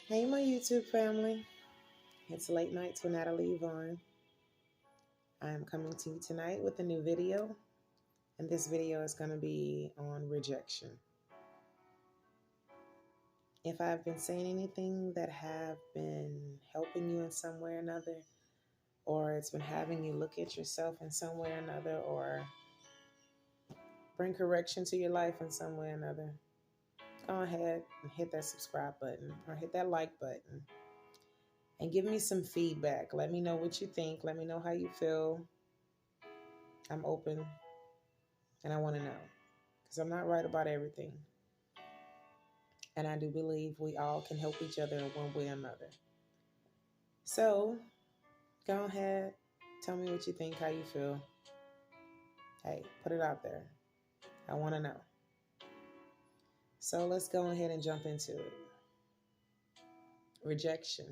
Hey, my YouTube family. It's late nights with Natalie Yvonne. I am coming to you tonight with a new video, and this video is going to be on rejection. If I've been saying anything that have been helping you in some way or another, or it's been having you look at yourself in some way or another, or bring correction to your life in some way or another, go ahead and hit that subscribe button or hit that like button and give me some feedback. Let me know what you think. Let me know how you feel. I'm open and I want to know because I'm not right about everything. And I do believe we all can help each other in one way or another. So go ahead, tell me what you think, how you feel. Hey, put it out there. I want to know. So let's go ahead and jump into it. Rejection.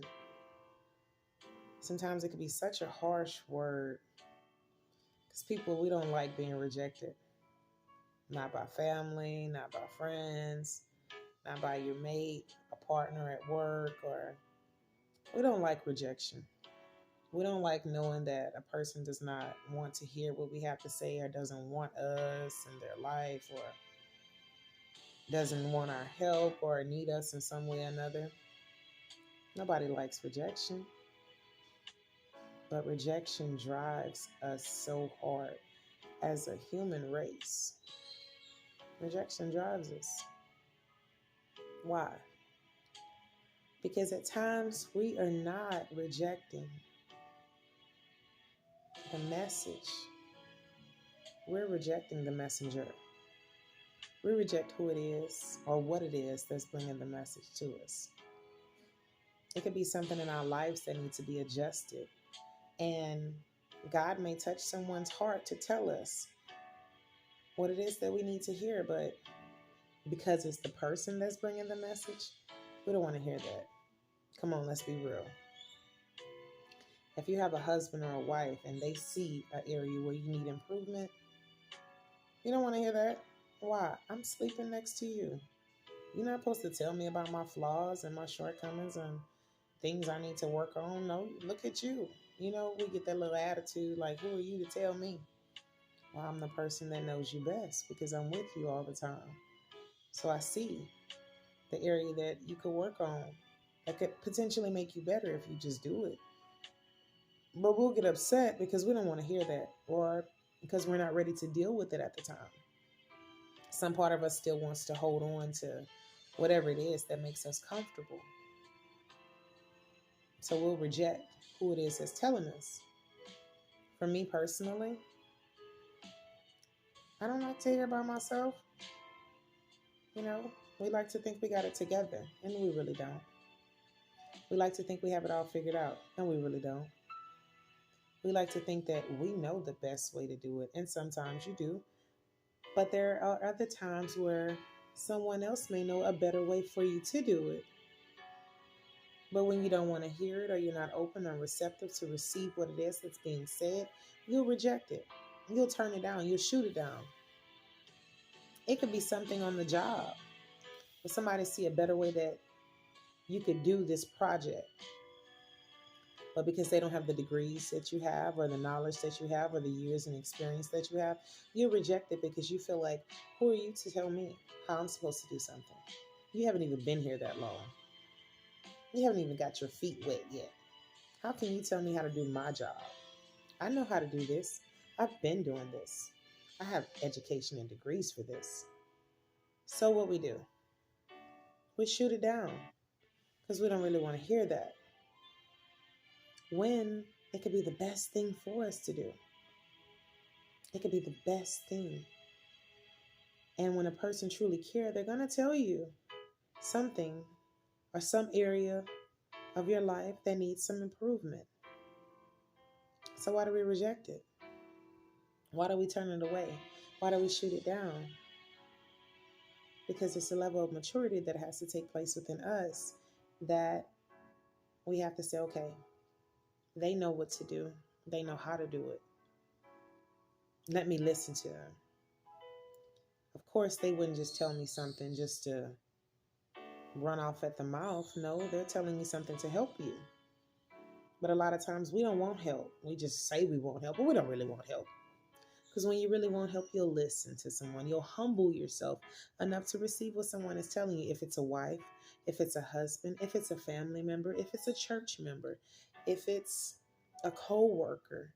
Sometimes it can be such a harsh word because people, we don't like being rejected. Not by family, not by friends, not by your mate, a partner at work, or we don't like rejection. We don't like knowing that a person does not want to hear what we have to say or doesn't want us in their life or doesn't want our help or need us in some way or another. Nobody likes rejection, but rejection drives us so hard as a human race. Rejection drives us. Why? Because at times we are not rejecting the message. We're rejecting the messenger. We reject who it is or what it is that's bringing the message to us. It could be something in our lives that needs to be adjusted. And God may touch someone's heart to tell us what it is that we need to hear. But because it's the person that's bringing the message, we don't want to hear that. Come on, let's be real. If you have a husband or a wife and they see an area where you need improvement, you don't want to hear that. Why? I'm sleeping next to you. You're not supposed to tell me about my flaws and my shortcomings and things I need to work on. No, look at you. We get that little attitude like, who are you to tell me? Well, I'm the person that knows you best because I'm with you all the time. So I see the area that you could work on that could potentially make you better if you just do it. But we'll get upset because we don't want to hear that or because we're not ready to deal with it at the time. Some part of us still wants to hold on to whatever it is that makes us comfortable. So we'll reject who it is that's telling us. For me personally, I don't like to hear about myself. We like to think we got it together, and we really don't. We like to think we have it all figured out, and we really don't. We like to think that we know the best way to do it, and sometimes you do. But there are other times where someone else may know a better way for you to do it. But when you don't want to hear it or you're not open or receptive to receive what it is that's being said, you'll reject it. You'll turn it down. You'll shoot it down. It could be something on the job. If somebody see a better way that you could do this project, but because they don't have the degrees that you have or the knowledge that you have or the years and experience that you have, you reject it because you feel like, who are you to tell me how I'm supposed to do something? You haven't even been here that long. You haven't even got your feet wet yet. How can you tell me how to do my job? I know how to do this. I've been doing this. I have education and degrees for this. So what we do? We shoot it down because we don't really want to hear that. When it could be the best thing for us to do. It could be the best thing. And when a person truly cares, they're going to tell you something or some area of your life that needs some improvement. So why do we reject it? Why do we turn it away? Why do we shoot it down? Because it's a level of maturity that has to take place within us that we have to say, okay, they know what to do. They know how to do it. Let me listen to them. Of course, they wouldn't just tell me something just to run off at the mouth. No, they're telling you something to help you. But a lot of times we don't want help. We just say we want help, but we don't really want help. Because when you really want help, you'll listen to someone. You'll humble yourself enough to receive what someone is telling you. If it's a wife, if it's a husband, if it's a family member, if it's a church member, if it's a co-worker,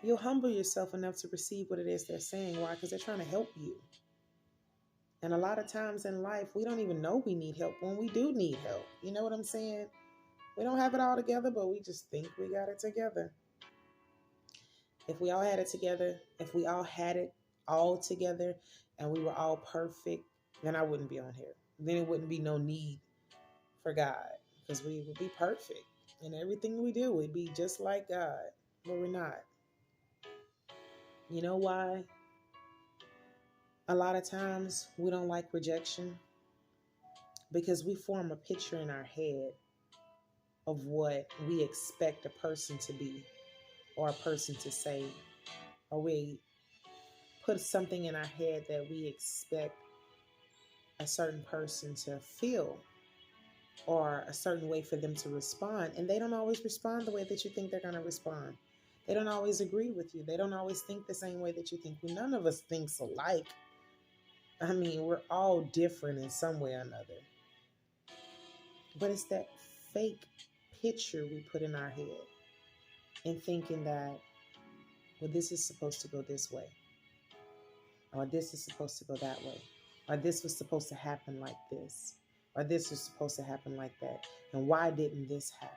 you'll humble yourself enough to receive what it is they're saying. Why? Because they're trying to help you. And a lot of times in life, we don't even know we need help when we do need help. You know what I'm saying? We don't have it all together, but we just think we got it together. If we all had it together, if we all had it all together and we were all perfect, then I wouldn't be on here. Then it wouldn't be no need for God because we would be perfect. And everything we do would be just like God, but we're not. You know why? A lot of times we don't like rejection because we form a picture in our head of what we expect a person to be or a person to say, or we put something in our head that we expect a certain person to feel or a certain way for them to respond. And they don't always respond the way that you think they're going to respond. They don't always agree with you. They don't always think the same way that you think. Well, none of us thinks alike. I mean, we're all different in some way or another. But it's that fake picture we put in our head and thinking that, well, this is supposed to go this way, or this is supposed to go that way, or this was supposed to happen like this, or this was supposed to happen like that. And why didn't this happen?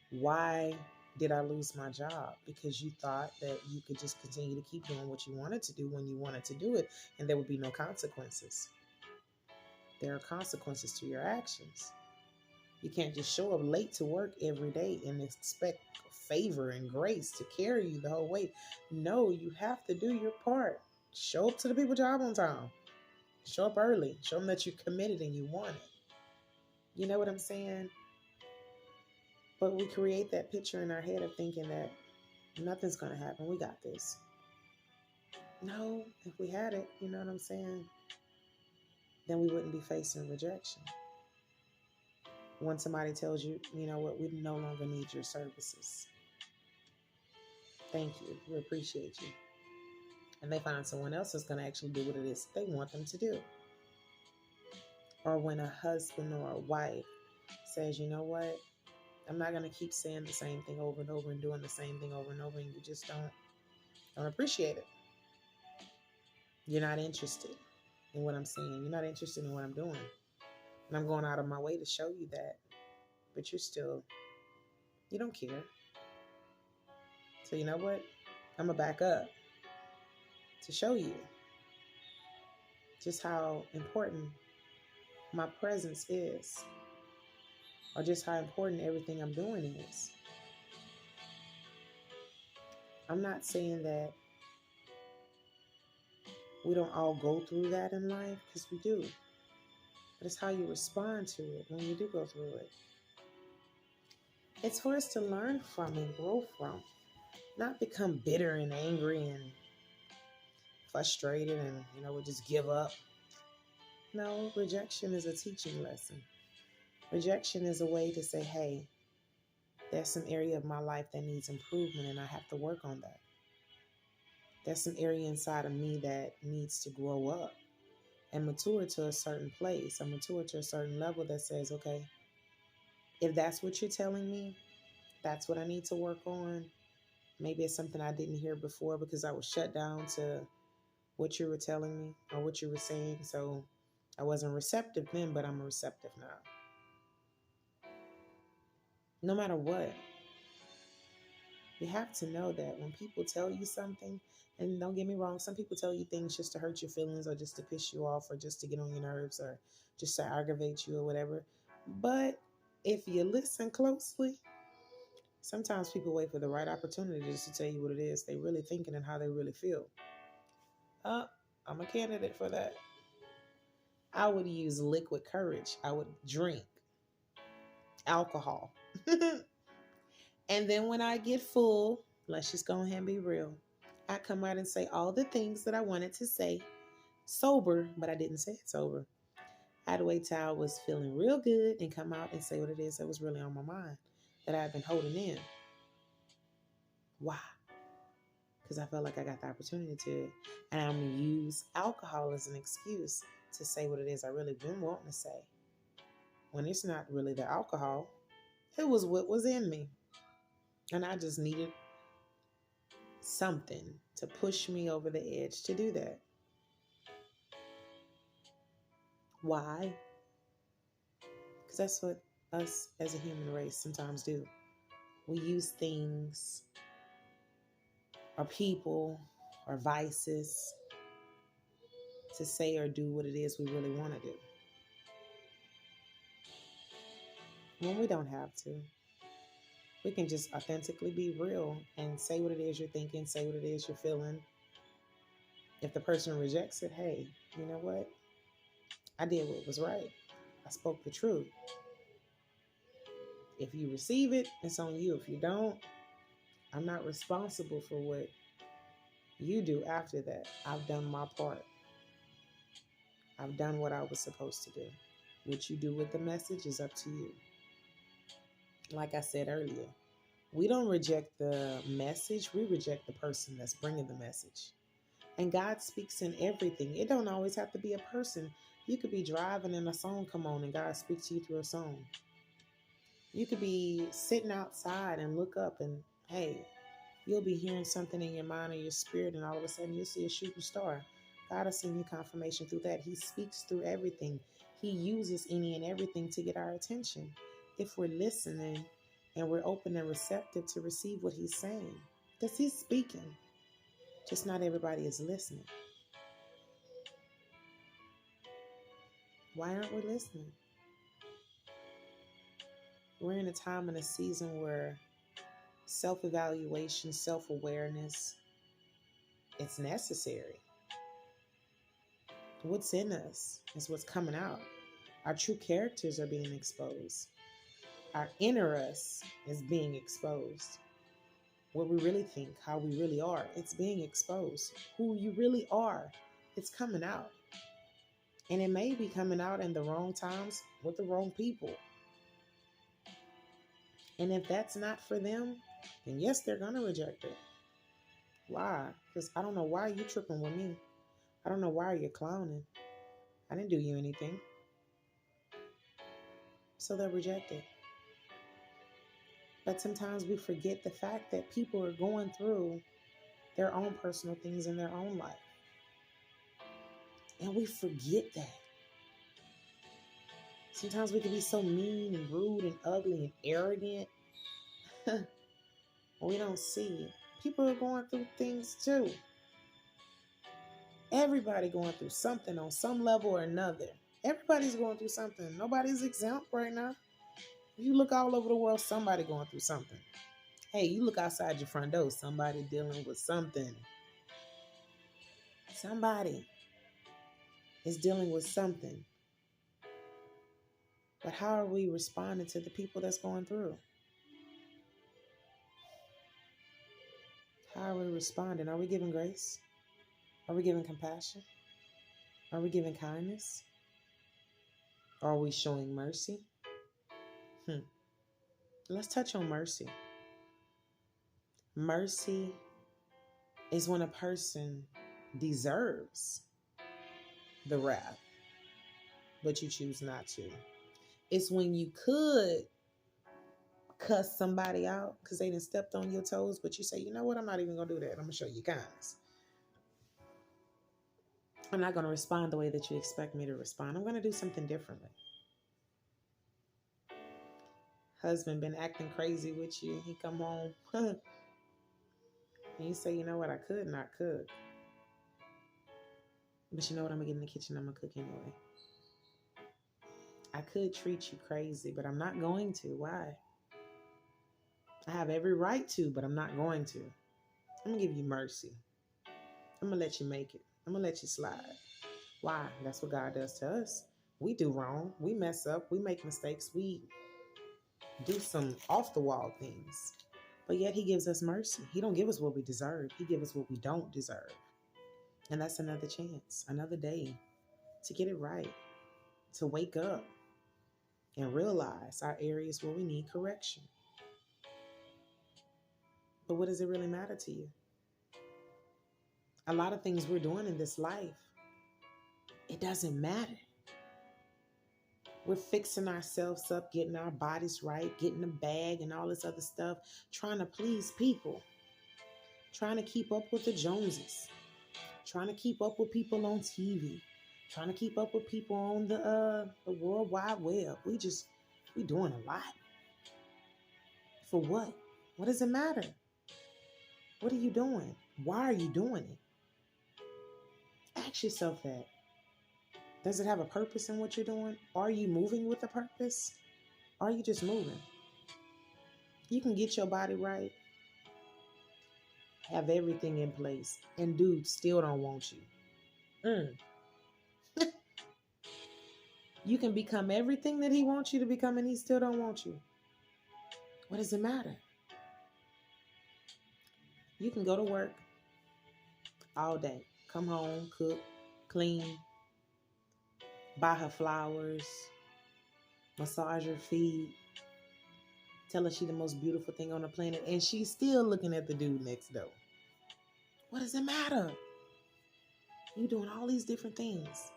Why did I lose my job? Because you thought that you could just continue to keep doing what you wanted to do when you wanted to do it, and there would be no consequences. There are consequences to your actions. You can't just show up late to work every day and expect favor and grace to carry you the whole way. No, you have to do your part. Show up to the people job on time. Show up early. Show them that you're committed and you want it. You know what I'm saying? But we create that picture in our head of thinking that nothing's going to happen. We got this. No, if we had it, you know what I'm saying? Then we wouldn't be facing rejection. When somebody tells you, you know what, we no longer need your services. Thank you. We appreciate you. And they find someone else who's going to actually do what it is they want them to do. Or when a husband or a wife says, you know what, I'm not going to keep saying the same thing over and over and doing the same thing over and over, and you just don't appreciate it. You're not interested in what I'm saying. You're not interested in what I'm doing. And I'm going out of my way to show you that. But you don't care. So you know what? I'm going to back up to show you just how important my presence is, or just how important everything I'm doing is. I'm not saying that we don't all go through that in life, because we do. But it's how you respond to it when you do go through it. It's for us to learn from and grow from, not become bitter and angry and frustrated and, we'll just give up. No, rejection is a teaching lesson. Rejection is a way to say, hey, there's some area of my life that needs improvement and I have to work on that. There's some area inside of me that needs to grow up and mature to a certain place, or mature to a certain level that says, okay, if that's what you're telling me, that's what I need to work on. Maybe it's something I didn't hear before because I was shut down to what you were telling me or what you were saying. So I wasn't receptive then, but I'm receptive now. No matter what, you have to know that when people tell you something, and don't get me wrong, some people tell you things just to hurt your feelings or just to piss you off or just to get on your nerves or just to aggravate you or whatever. But if you listen closely, sometimes people wait for the right opportunity just to tell you what it is they really thinking and how they really feel. I'm a candidate for that. I would use liquid courage. I would drink alcohol. And then when I get full, let's just go ahead and be real, I come out and say all the things that I wanted to say sober, but I didn't say it sober. I had to wait till I was feeling real good and come out and say what it is that was really on my mind that I had been holding in. Why? Because I felt like I got the opportunity to. And I'm going to use alcohol as an excuse to say what it is I really been wanting to say. When it's not really the alcohol, it was what was in me. And I just needed something to push me over the edge to do that. Why? Because that's what us as a human race sometimes do. We use things or people or vices to say or do what it is we really want to do. When we don't have to. We can just authentically be real and say what it is you're thinking, say what it is you're feeling. If the person rejects it, hey, you know what? I did what was right. I spoke the truth. If you receive it, it's on you. If you don't, I'm not responsible for what you do after that. I've done my part. I've done what I was supposed to do. What you do with the message is up to you. Like I said earlier, we don't reject the message. We reject the person that's bringing the message. And God speaks in everything. It don't always have to be a person. You could be driving and a song come on and God speaks to you through a song. You could be sitting outside and look up and, hey, you'll be hearing something in your mind or your spirit, and all of a sudden you'll see a shooting star. God will send you confirmation through that. He speaks through everything. He uses any and everything to get our attention. If we're listening and we're open and receptive to receive what he's saying, because he's speaking, just not everybody is listening. Why aren't we listening? We're in a time and a season where self-evaluation, self-awareness, it's necessary. What's in us is what's coming out. Our true characters are being exposed. Our inner us is being exposed. What we really think, how we really are, it's being exposed. Who you really are, it's coming out. And it may be coming out in the wrong times with the wrong people. And if that's not for them, then yes, they're going to reject it. Why? Because I don't know why you're tripping with me. I don't know why you're clowning. I didn't do you anything. So they'll reject it. But sometimes we forget the fact that people are going through their own personal things in their own life. And we forget that. Sometimes we can be so mean and rude and ugly and arrogant. We don't see. People are going through things too. Everybody going through something on some level or another. Everybody's going through something. Nobody's exempt right now. If you look all over the world, somebody going through something. Hey, you look outside your front door, somebody dealing with something. Somebody is dealing with something. But how are we responding to the people that's going through? How are we responding? Are we giving grace? Are we giving compassion? Are we giving kindness? Are we showing mercy? Let's touch on mercy. Mercy is when a person deserves the wrath, but you choose not to. It's when you could cuss somebody out because they done stepped on your toes, but you say, you know what, I'm not even going to do that. I'm going to show you kindness. I'm not going to respond the way that you expect me to respond. I'm going to do something differently. Husband been acting crazy with you. He come home and you say, you know what, I could not cook. But you know what, I'm going to get in the kitchen. I'm going to cook anyway. I could treat you crazy, but I'm not going to. Why? I have every right to, but I'm not going to. I'm going to give you mercy. I'm going to let you make it. I'm going to let you slide. Why? That's what God does to us. We do wrong. We mess up. We make mistakes. We do some off-the-wall things. But yet he gives us mercy. He don't give us what we deserve. He gives us what we don't deserve. And that's another chance, another day to get it right. to wake up and realize our areas where we need correction. But what does it really matter to you? A lot of things we're doing in this life, it doesn't matter. We're fixing ourselves up, getting our bodies right, getting a bag and all this other stuff, trying to please people, trying to keep up with the Joneses, trying to keep up with people on TV, trying to keep up with people on the World Wide Web. We doing a lot. For what? What does it matter? What are you doing? Why are you doing it? Ask yourself that. Does it have a purpose in what you're doing? Are you moving with a purpose? Or are you just moving? You can get your body right, have everything in place, and dude still don't want you. You can become everything that he wants you to become, and he still don't want you. What does it matter? You can go to work all day, come home, cook, clean, buy her flowers, massage her feet, tell her she's the most beautiful thing on the planet, and she's still looking at the dude next door. What does it matter? You doing all these different things.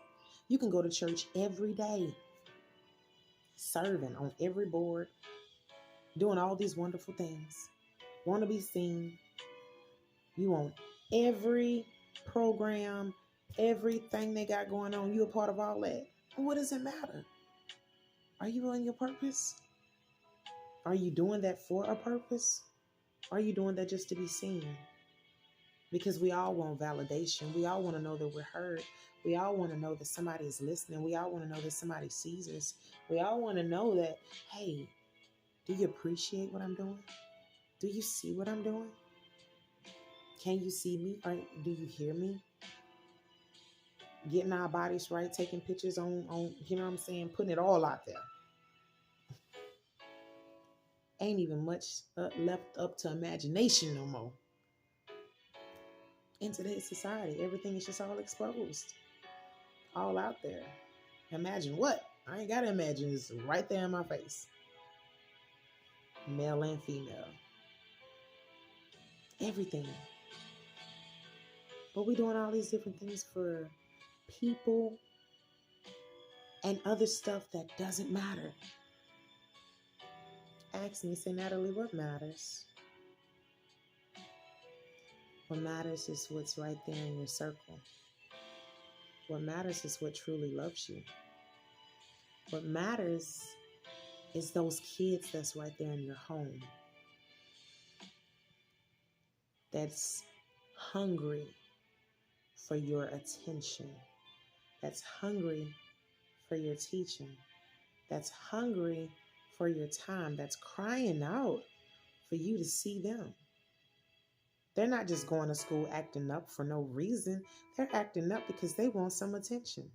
You can go to church every day, serving on every board, doing all these wonderful things, want to be seen. You want every program, everything they got going on. You a part of all that. What does it matter? Are you on your purpose? Are you doing that for a purpose? Are you doing that just to be seen? Because we all want validation. We all want to know that we're heard. We all want to know that somebody is listening. We all want to know that somebody sees us. We all want to know that, hey, do you appreciate what I'm doing? Do you see what I'm doing? Can you see me? Or do you hear me? Getting our bodies right, taking pictures on, you know what I'm saying? Putting it all out there. Ain't even much left up to imagination no more. In today's society, everything is just all exposed. All out there. Imagine what? I ain't got to imagine. It's right there in my face. Male and female. Everything. But we're doing all these different things for people and other stuff that doesn't matter. Ask me, say, Natalie, what matters? What matters is what's right there in your circle. What matters is what truly loves you. What matters is those kids that's right there in your home, that's hungry for your attention, that's hungry for your teaching, that's hungry for your time, that's crying out for you to see them. They're not just going to school acting up for no reason. They're acting up because they want some attention.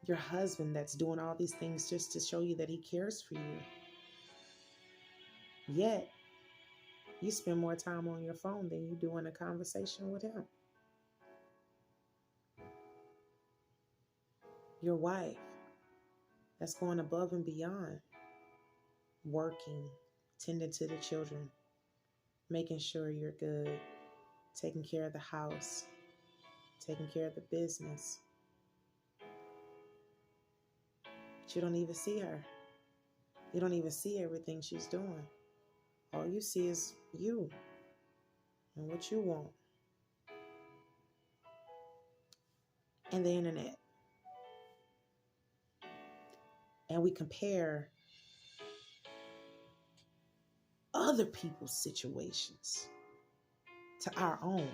Your husband that's doing all these things just to show you that he cares for you. Yet, you spend more time on your phone than you do in a conversation with him. Your wife that's going above and beyond, working, tending to the children, making sure you're good, taking care of the house, taking care of the business. But you don't even see her. You don't even see everything she's doing. All you see is you and what you want. And the internet. And we compare other people's situations to our own.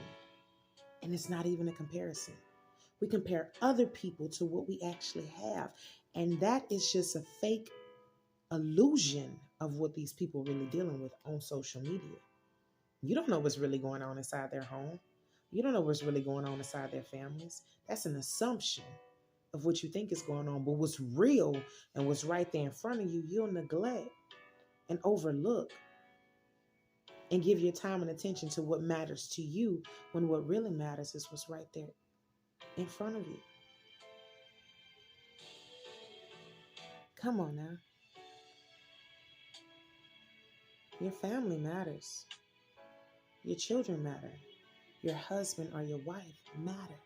And it's not even a comparison. We compare other people to what we actually have. And that is just a fake illusion of what these people really dealing with on social media. You don't know what's really going on inside their home. You don't know what's really going on inside their families. That's an assumption of what you think is going on. But what's real and what's right there in front of you, you'll neglect and overlook and give your time and attention to what matters to you, when what really matters is what's right there in front of you. Come on now. Your family matters. Your children matter. Your husband or your wife matter.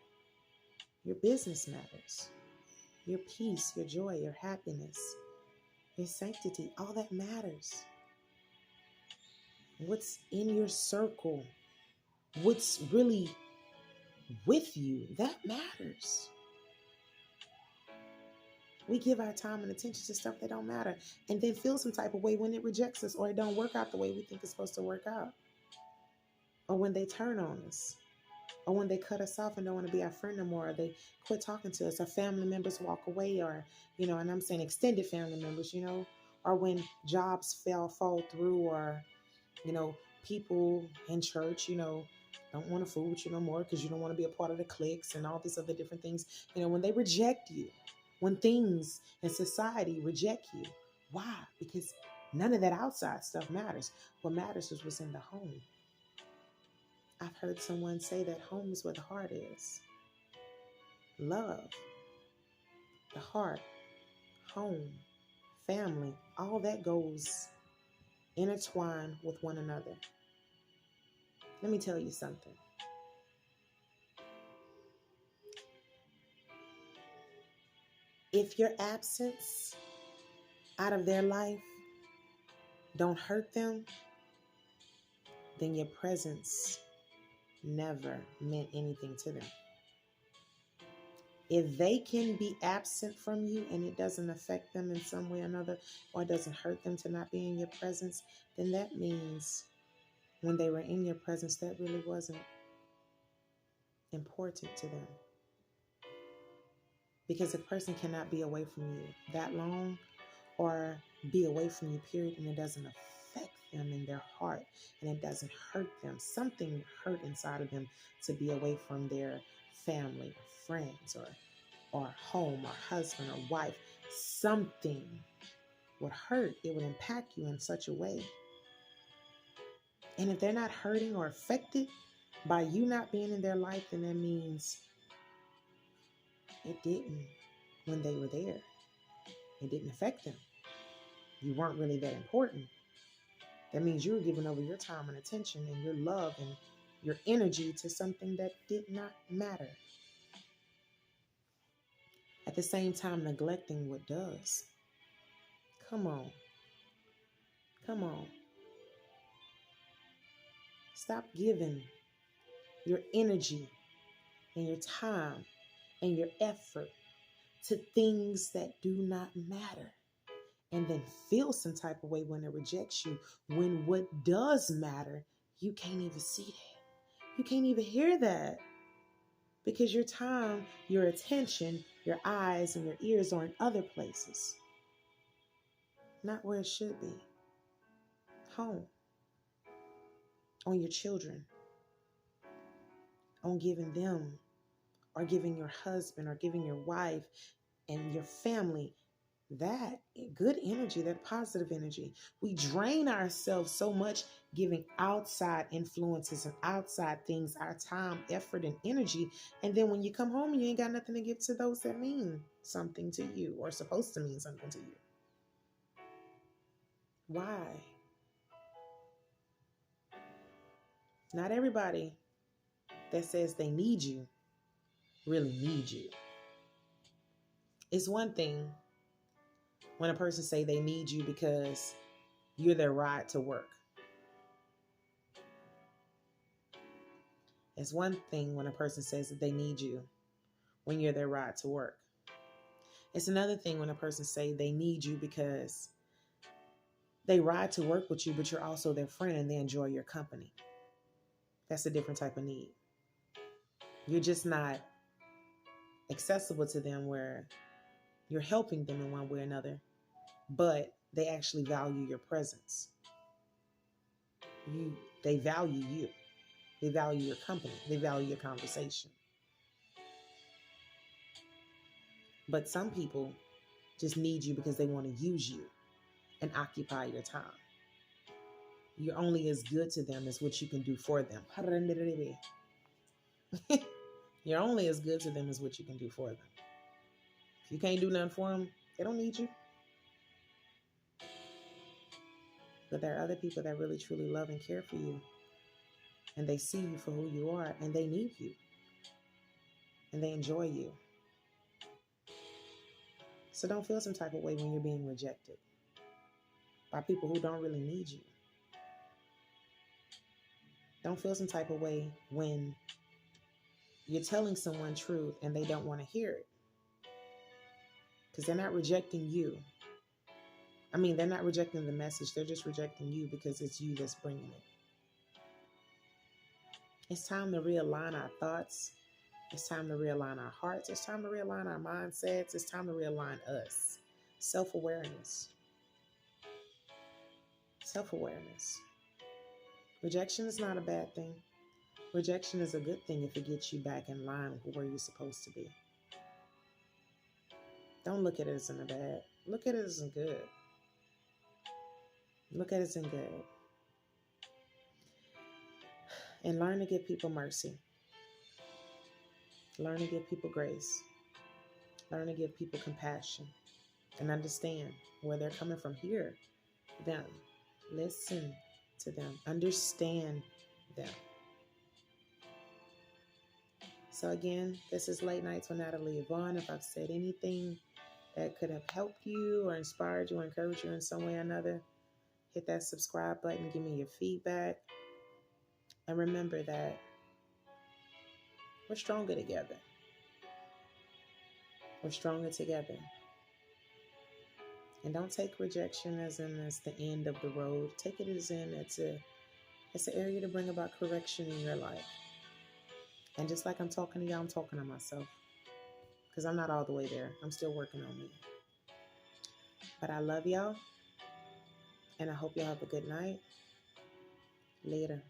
Your business matters. Your peace, your joy, your happiness, your sanctity, all that matters. What's in your circle, what's really with you, that matters. We give our time and attention to stuff that don't matter and then feel some type of way when it rejects us or it don't work out the way we think it's supposed to work out. Or when they turn on us. Or when they cut us off and don't want to be our friend no more. Or they quit talking to us. Or family members walk away. Or, and I'm saying extended family members, Or when jobs fall through. Or, people in church, don't want to fool with you no more because you don't want to be a part of the cliques and all these other different things. When they reject you. When things in society reject you. Why? Because none of that outside stuff matters. What matters is what's in the home. I've heard someone say that home is where the heart is. Love, the heart, home, family, all that goes intertwined with one another. Let me tell you something. If your absence out of their life don't hurt them, then your presence never meant anything to them. If they can be absent from you and it doesn't affect them in some way or another, or it doesn't hurt them to not be in your presence, then that means when they were in your presence, that really wasn't important to them. Because a person cannot be away from you that long or be away from you, period, and it doesn't affect them in their heart and it doesn't hurt them. Something hurt inside of them to be away from their family or friends or home or husband or wife. Something would hurt. It would impact you in such a way. And if they're not hurting or affected by you not being in their life, then that means it didn't when they were there. It didn't affect them. You weren't really that important. That means you were giving over your time and attention and your love and your energy to something that did not matter. At the same time, neglecting what does. Come on. Come on. Stop giving your energy and your time and your effort to things that do not matter. And then feel some type of way when it rejects you. When what does matter, you can't even see that. You can't even hear that. Because your time, your attention, your eyes, and your ears are in other places. Not where it should be. Home. On your children. On giving them, or giving your husband, or giving your wife, and your family that good energy, that positive energy. We drain ourselves so much giving outside influences and outside things, our time, effort, and energy. And then when you come home, you ain't got nothing to give to those that mean something to you or supposed to mean something to you. Why? Not everybody that says they need you really need you. It's one thing when a person say they need you because you're their ride to work. It's one thing when a person says that they need you when you're their ride to work. It's another thing when a person say they need you because they ride to work with you, but you're also their friend and they enjoy your company. That's a different type of need. You're just not accessible to them where you're helping them in one way or another, but they actually value your presence. They value you. They value your company. They value your conversation. But some people just need you because they want to use you and occupy your time. You're only as good to them as what you can do for them. You're only as good to them as what you can do for them. If you can't do nothing for them, they don't need you. But there are other people that really truly love and care for you, and they see you for who you are, and they need you, and they enjoy you. So don't feel some type of way when you're being rejected by people who don't really need you. Don't feel some type of way when you're telling someone truth and they don't want to hear it, because they're not rejecting you. I mean, they're not rejecting the message. They're just rejecting you because it's you that's bringing it. It's time to realign our thoughts. It's time to realign our hearts. It's time to realign our mindsets. It's time to realign us. Self-awareness. Self-awareness. Rejection is not a bad thing. Rejection is a good thing if it gets you back in line with where you're supposed to be. Don't look at it as in a bad. Look at it as in good. Look at it as in good. And learn to give people mercy. Learn to give people grace. Learn to give people compassion. And understand where they're coming from. Hear them. Listen to them. Understand them. So again, this is Late Nights with Natalie Yvonne. If I've said anything that could have helped you or inspired you or encouraged you in some way or another, hit that subscribe button. Give me your feedback. And remember that we're stronger together. We're stronger together. And don't take rejection as in it's the end of the road. Take it as in it's an area to bring about correction in your life. And just like I'm talking to y'all, I'm talking to myself. Because I'm not all the way there. I'm still working on me. But I love y'all. And I hope y'all have a good night. Later.